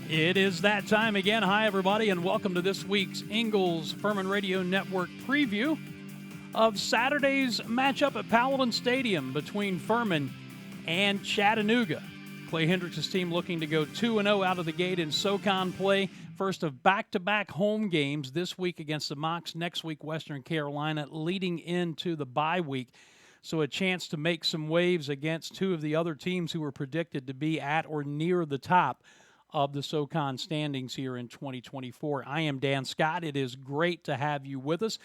It is that time again. Hi, everybody, and welcome to this week's Ingles Furman Radio Network preview of Saturday's matchup at Paladins Stadium between Furman and Chattanooga. Clay Hendricks' team looking to go 2-0 out of the gate in SoCon play. First of back-to-back home games this week against the Mocs, next week Western Carolina, leading into the bye week. So a chance to make some waves against two of the other teams who were predicted to be at or near the top of the SoCon standings here in 2024. I am Dan Scott. It is great to have you with us.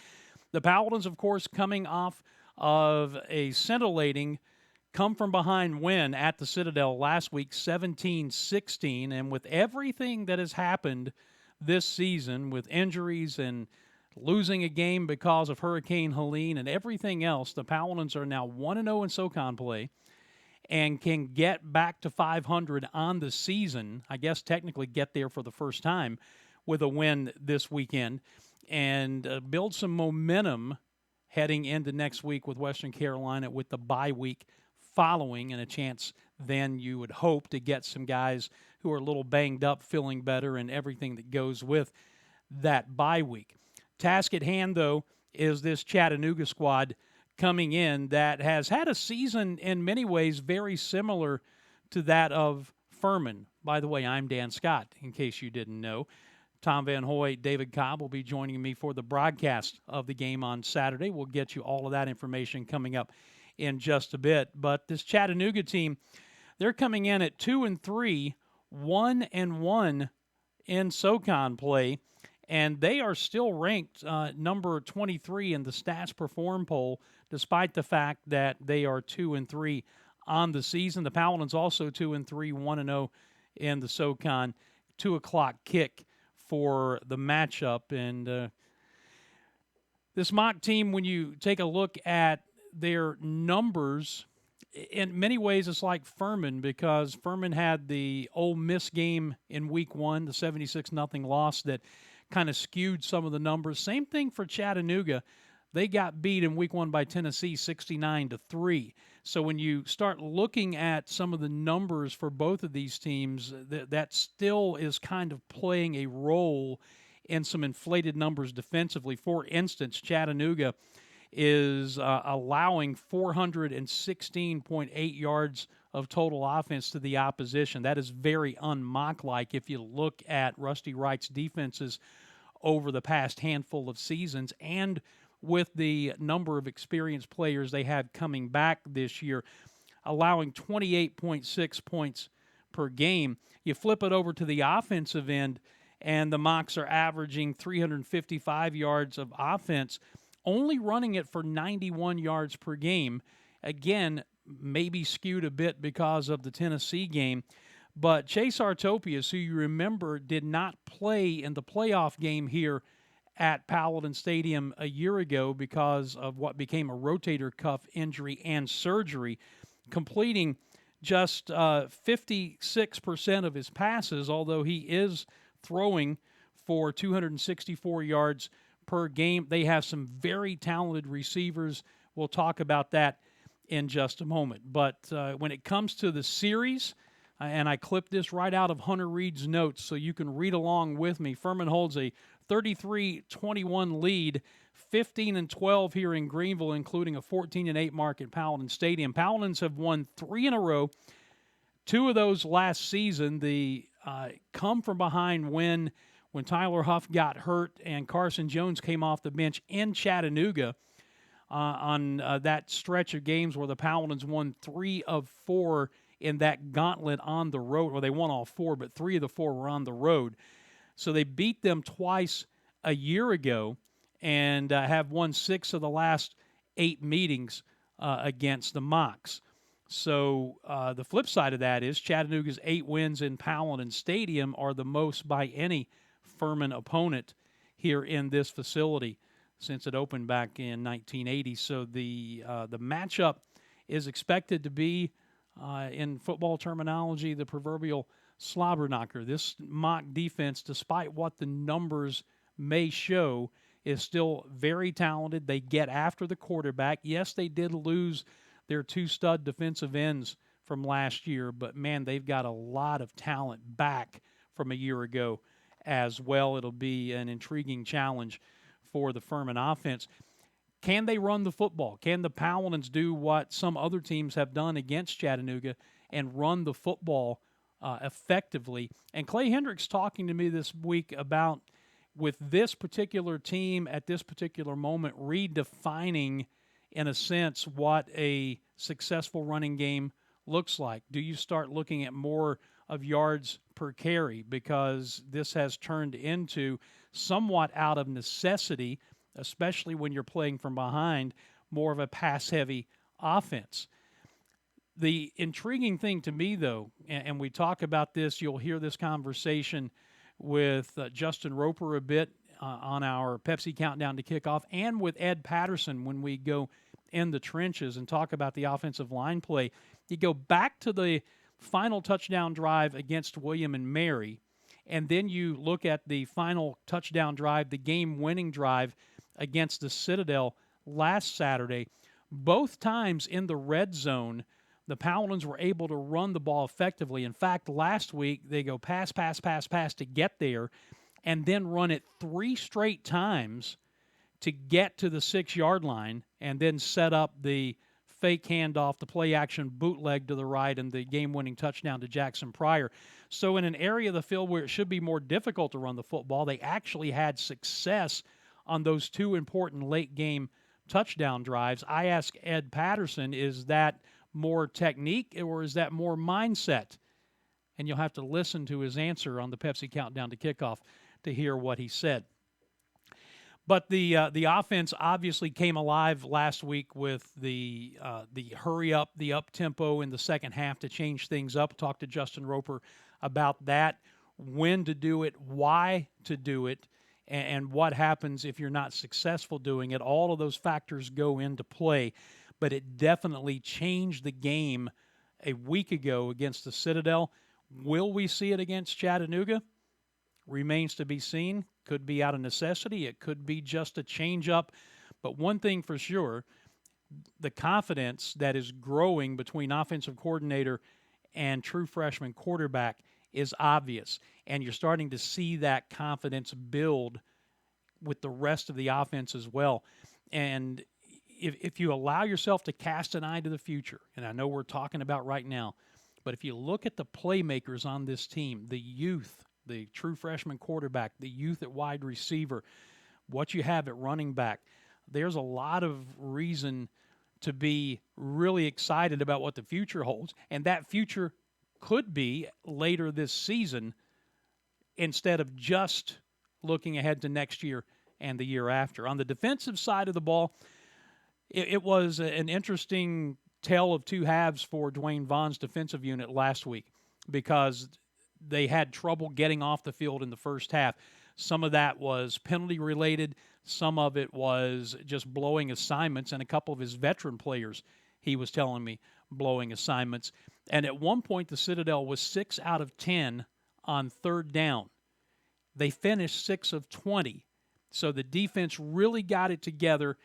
The Paladins, of course, coming off of a scintillating come-from-behind win at the Citadel last week, 17-16. And with everything that has happened this season, with injuries and losing a game because of Hurricane Helene and everything else, the Paladins are now 1-0 in SoCon play and can get back to 500 on the season. I guess technically get there for the first time with a win this weekend and build some momentum heading into next week with Western Carolina with the bye week following, and a chance then you would hope to get some guys who are a little banged up feeling better and everything that goes with that bye week. Task at hand, though, is this Chattanooga squad coming in that has had a season in many ways very similar to that of Furman. By the way, I'm Dan Scott, in case you didn't know. Tom Van Hoy, David Cobb will be joining me for the broadcast of the game on Saturday. We'll get you all of that information coming up in just a bit. But this Chattanooga team, they're coming in at 2-3, 1-1 in SoCon play, and they are still ranked number 23 in the Stats Perform poll, despite the fact that they are 2-3 on the season. The Paladins also 2-3, 1-0 in the SoCon. 2:00 kick for the matchup. And this mock team, when you take a look at their numbers, in many ways it's like Furman, because Furman had the Ole Miss game in week one, the 76-0 loss that kind of skewed some of the numbers. Same thing for Chattanooga. They got beat in week one by Tennessee 69-3. So when you start looking at some of the numbers for both of these teams, that still is kind of playing a role in some inflated numbers defensively. For instance, Chattanooga is allowing 416.8 yards of total offense to the opposition. That is very un-Mock-like if you look at Rusty Wright's defenses over the past handful of seasons, and with the number of experienced players they had coming back this year, allowing 28.6 points per game. You flip it over to the offensive end, and the Mocs are averaging 355 yards of offense, only running it for 91 yards per game. Again, maybe skewed a bit because of the Tennessee game. But Chase Artopius, who you remember did not play in the playoff game here at Paladin Stadium a year ago because of what became a rotator cuff injury and surgery, completing just 56% of his passes, although he is throwing for 264 yards per game. They have some very talented receivers. We'll talk about that in just a moment. But when it comes to the series, and I clipped this right out of Hunter Reed's notes so you can read along with me, Furman holds a 33-21 lead, 15-12 here in Greenville, including a 14-8 mark at Paladin Stadium. Paladins have won 3 in a row. 2 of those last season. The come-from-behind win when Tyler Huff got hurt and Carson Jones came off the bench in Chattanooga on that stretch of games where the Paladins won 3 of 4 in that gauntlet on the road. Well, they won all 4, but 3 of the 4 were on the road. So they beat them twice a year ago and have won 6 of the last 8 meetings against the Mocs. So the flip side of that is Chattanooga's 8 wins in Paladin Stadium are the most by any Furman opponent here in this facility since it opened back in 1980. So the matchup is expected to be, in football terminology, the proverbial slobber knocker. This mock defense, despite what the numbers may show, is still very talented. They get after the quarterback. Yes, they did lose their 2 stud defensive ends from last year, but man, they've got a lot of talent back from a year ago as well. It'll be an intriguing challenge for the Furman offense. Can they run the football? Can the Paladins do what some other teams have done against Chattanooga and run the football effectively? And Clay Hendricks talking to me this week about, with this particular team at this particular moment, redefining, in a sense, what a successful running game looks like. Do you start looking at more of yards per carry? Because this has turned into, somewhat out of necessity, especially when you're playing from behind, more of a pass-heavy offense. The intriguing thing to me, though, and we talk about this, you'll hear this conversation with Justin Roper a bit on our Pepsi Countdown to Kickoff, and with Ed Patterson when we go in the trenches and talk about the offensive line play. You go back to the final touchdown drive against William and Mary, and then you look at the final touchdown drive, the game-winning drive against the Citadel last Saturday. Both times in the red zone, the Paladins were able to run the ball effectively. In fact, last week, they go pass to get there, and then run it 3 straight times to get to the 6-yard line, and then set up the fake handoff, the play-action bootleg to the right, and the game-winning touchdown to Jackson Pryor. So in an area of the field where it should be more difficult to run the football, they actually had success on those 2 important late-game touchdown drives. I asked Ed Patterson, is that more technique or is that more mindset? And you'll have to listen to his answer on the Pepsi Countdown to Kickoff to hear what he said. But the offense obviously came alive last week with the hurry up, the up tempo in the second half to change things up. Talked to Justin Roper about that, when to do it, why to do it, and what happens if you're not successful doing it. All of those factors go into play, but it definitely changed the game a week ago against the Citadel. Will we see it against Chattanooga? Remains to be seen. Could be out of necessity. It could be just a change-up. But one thing for sure, the confidence that is growing between offensive coordinator and true freshman quarterback is obvious. And you're starting to see that confidence build with the rest of the offense as well. And if you allow yourself to cast an eye to the future, and I know we're talking about right now, but if you look at the playmakers on this team, the youth, the true freshman quarterback, the youth at wide receiver, what you have at running back, there's a lot of reason to be really excited about what the future holds. And that future could be later this season instead of just looking ahead to next year and the year after. On the defensive side of the ball, it was an interesting tale of 2 halves for Dwayne Vaughn's defensive unit last week, because they had trouble getting off the field in the first half. Some of that was penalty related. Some of it was just blowing assignments, and a couple of his veteran players, he was telling me, blowing assignments. And at one point, the Citadel was 6 out of 10 on third down. They finished 6 of 20. So the defense really got it together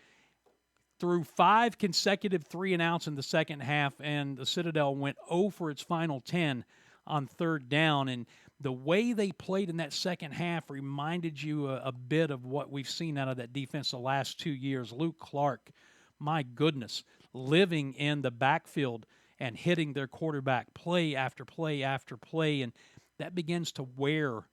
through 5 consecutive 3-and-outs in the second half, and the Citadel went 0 for its final 10 on third down. And the way they played in that second half reminded you a bit of what we've seen out of that defense the last 2 years. Luke Clark, my goodness, living in the backfield and hitting their quarterback play after play after play, and that begins to wear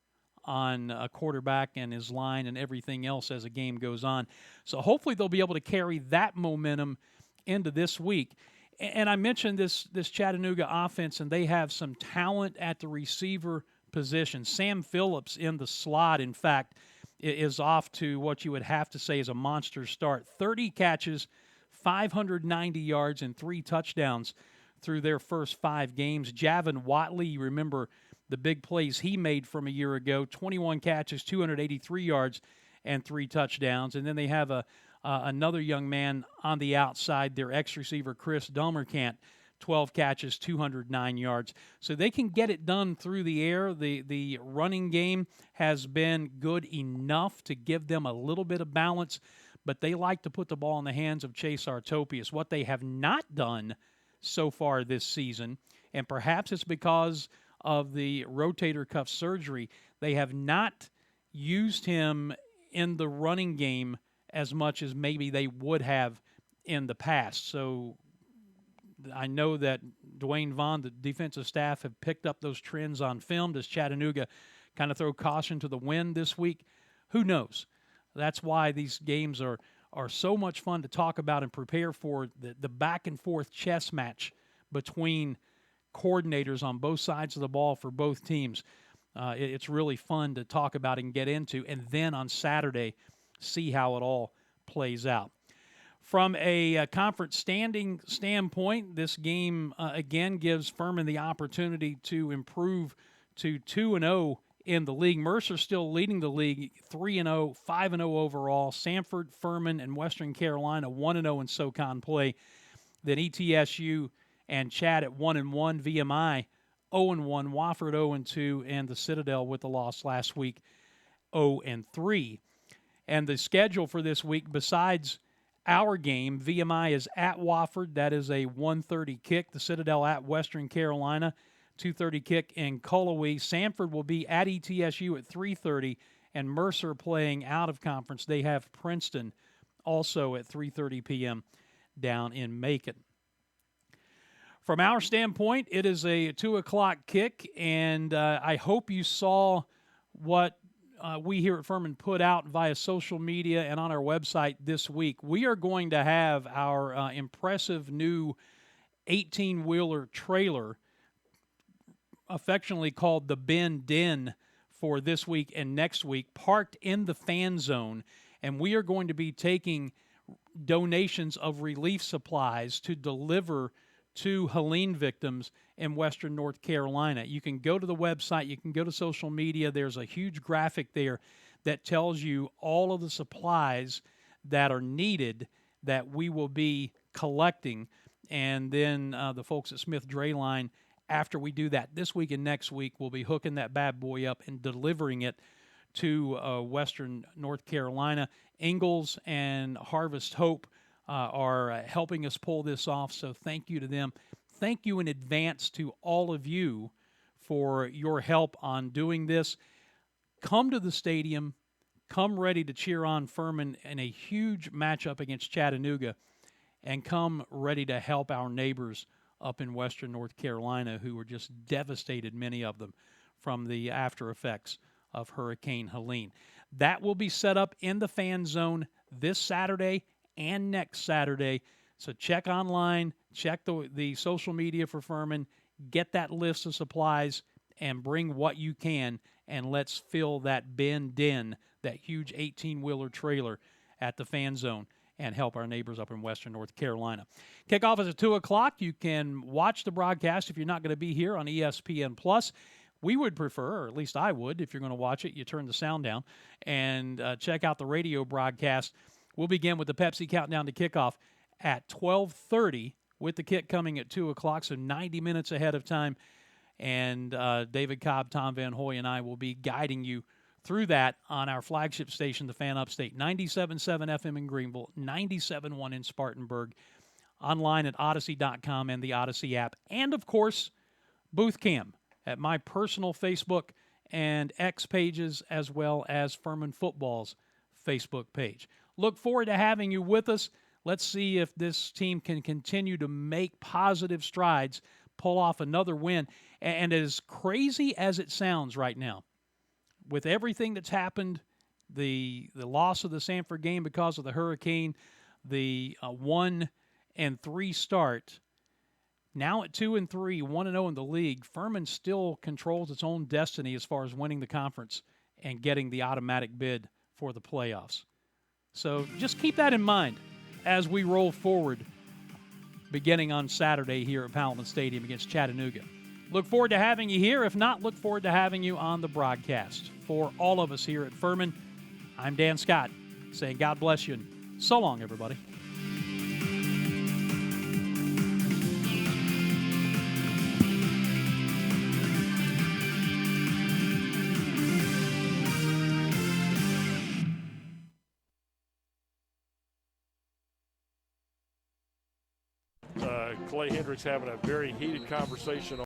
on a quarterback and his line and everything else as the game goes on. So hopefully they'll be able to carry that momentum into this week. And I mentioned this Chattanooga offense, and they have some talent at the receiver position. Sam Phillips in the slot, in fact, is off to what you would have to say is a monster start. 30 catches, 590 yards, and 3 touchdowns through their first 5 games. Javon Watley, you remember the big plays he made from a year ago, 21 catches, 283 yards, and 3 touchdowns. And then they have another young man on the outside, their ex-receiver Chris Dummercant, 12 catches, 209 yards. So they can get it done through the air. The running game has been good enough to give them a little bit of balance, but they like to put the ball in the hands of Chase Artopius. What they have not done so far this season, and perhaps it's because of the rotator cuff surgery, they have not used him in the running game as much as maybe they would have in the past. So I know that Dwayne Vaughn, the defensive staff, have picked up those trends on film. Does Chattanooga kind of throw caution to the wind this week? Who knows? That's why these games are so much fun to talk about and prepare for, the back-and-forth chess match between coordinators on both sides of the ball for both teams. It's really fun to talk about and get into, and then on Saturday, see how it all plays out. From a conference standing standpoint, this game, again, gives Furman the opportunity to improve to 2-0 in the league. Mercer still leading the league, 3-0, 5-0 overall. Samford, Furman, and Western Carolina 1-0 in SoCon play. Then ETSU and Chat at 1-1. VMI 0-1. Wofford 0-2. And the Citadel with the loss last week 0-3. And the schedule for this week, besides our game, VMI is at Wofford. That is a 1:30 kick. The Citadel at Western Carolina, 2:30 kick in Cullowhee. Samford will be at ETSU at 3:30, and Mercer playing out of conference. They have Princeton also at 3:30 p.m. down in Macon. From our standpoint, it is a 2 o'clock kick, and I hope you saw what we here at Furman put out via social media and on our website this week. We are going to have our impressive new 18-wheeler trailer, affectionately called the Ben Den, for this week and next week, parked in the fan zone, and we are going to be taking donations of relief supplies to deliver to Helene victims in Western North Carolina. You can go to the website, you can go to social media. There's a huge graphic there that tells you all of the supplies that are needed that we will be collecting. And then the folks at Smith Drayline, after we do that this week and next week, will be hooking that bad boy up and delivering it to Western North Carolina. Ingles and Harvest Hope are helping us pull this off, so thank you to them. Thank you in advance to all of you for your help on doing this. Come to the stadium. Come ready to cheer on Furman in a huge matchup against Chattanooga, and come ready to help our neighbors up in Western North Carolina who were just devastated, many of them, from the after effects of Hurricane Helene. That will be set up in the fan zone this Saturday and next Saturday. So check online, check the social media for Furman, get that list of supplies, and bring what you can, and let's fill that Ben Den, that huge 18-wheeler trailer at the fan zone, and help our neighbors up in Western North Carolina. Kickoff is at 2 o'clock. You can watch the broadcast if you're not going to be here on ESPN+. We would prefer, or at least I would, if you're going to watch it, you turn the sound down and check out the radio broadcast. We'll begin with the Pepsi countdown to kickoff at 12:30, with the kick coming at 2 o'clock, so 90 minutes ahead of time. And David Cobb, Tom Van Hoy, and I will be guiding you through that on our flagship station, the Fan Upstate, 97.7 FM in Greenville, 97.1 in Spartanburg, online at Odyssey.com and the Odyssey app. And, of course, Booth Cam at my personal Facebook and X pages, as well as Furman Football's Facebook page. Look forward to having you with us. Let's see if this team can continue to make positive strides, pull off another win. And as crazy as it sounds right now, with everything that's happened, the loss of the Samford game because of the hurricane, the 1-3 start, now at 2-3, 1-0 in the league, Furman still controls its own destiny as far as winning the conference and getting the automatic bid for the playoffs. So just keep that in mind as we roll forward beginning on Saturday here at Paladins Stadium against Chattanooga. Look forward to having you here. If not, look forward to having you on the broadcast. For all of us here at Furman, I'm Dan Scott, saying God bless you, and so long, everybody. Clay Hendricks having a very heated conversation